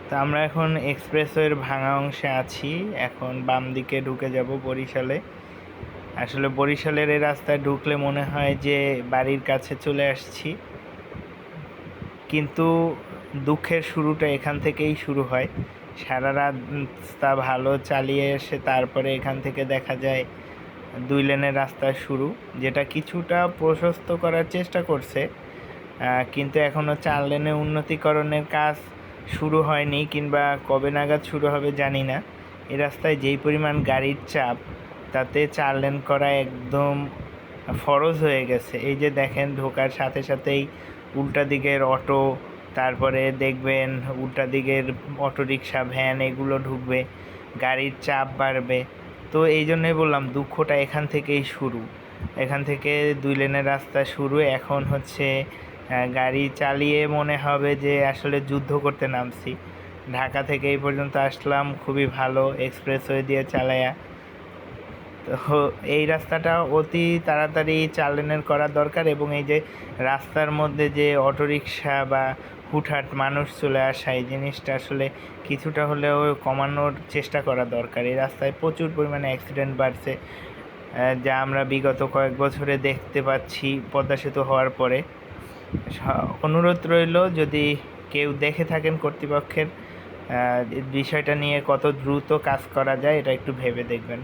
তো আমরা এখন এক্সপ্রেসওয়ের ভাঙা অংশে আছি। এখন বাম দিকে ঢুকে যাব বরিশালে। আসলে বরিশালের এই রাস্তায় ঢুকলে মনে হয় যে বাড়ির কাছে চলে আসছি, কিন্তু দুঃখের শুরুটা এখান থেকেই শুরু হয়। সারা রাস্তা ভালো চালিয়ে এসে তারপরে এখান থেকে দেখা যায় 2 লেনের রাস্তা শুরু, যেটা কিছুটা প্রশস্ত করার চেষ্টা করছে, কিন্তু এখনও 4 লেনে উন্নতিকরণের কাজ শুরু হয়নি, কিংবা কবে নাগাদ শুরু হবে জানি না। এই রাস্তায় যেই পরিমাণ গাড়ির চাপ, তাতে 4 লেন করা একদম ফরজ হয়ে গেছে। এই যে দেখেন, ঢোকার সাথে সাথেই উল্টা দিকের অটো, তারপরে দেখবেন উল্টা দিকের অটোরিকশা, ভ্যান, এগুলো ঢুকবে, গাড়ির চাপ বাড়বে। তো এই জন্যই বললাম দুঃখটা এখান থেকেই শুরু। এখান থেকে 2 লেনের রাস্তা শুরু। এখন হচ্ছে গাড়ি চালিয়ে মনে হবে যে আসলে যুদ্ধ করতে নামছি। ঢাকা থেকে এই পর্যন্ত আসলাম খুবই ভালো এক্সপ্রেসওয়ে দিয়ে চালায়া। তো এই রাস্তাটা অতি তাড়াতাড়ি 4 লেনের করা দরকার, এবং এই যে রাস্তার মধ্যে যে অটোরিকশা বা হুটহাট মানুষ চলে আসা, এই জিনিসটা আসলে কিছুটা হলেও কমানোর চেষ্টা করা দরকার। এই রাস্তায় প্রচুর পরিমাণে অ্যাক্সিডেন্ট বাড়ছে, যা আমরা বিগত কয়েক বছরে দেখতে পাচ্ছি পদ্মা সেতু হওয়ার পরে। অনুরোধ রইল, যদি কেউ দেখে থাকেন কর্তৃপক্ষের, বিষয়টা নিয়ে কত দ্রুত কাজ করা যায় এটা একটু ভেবে দেখবেন।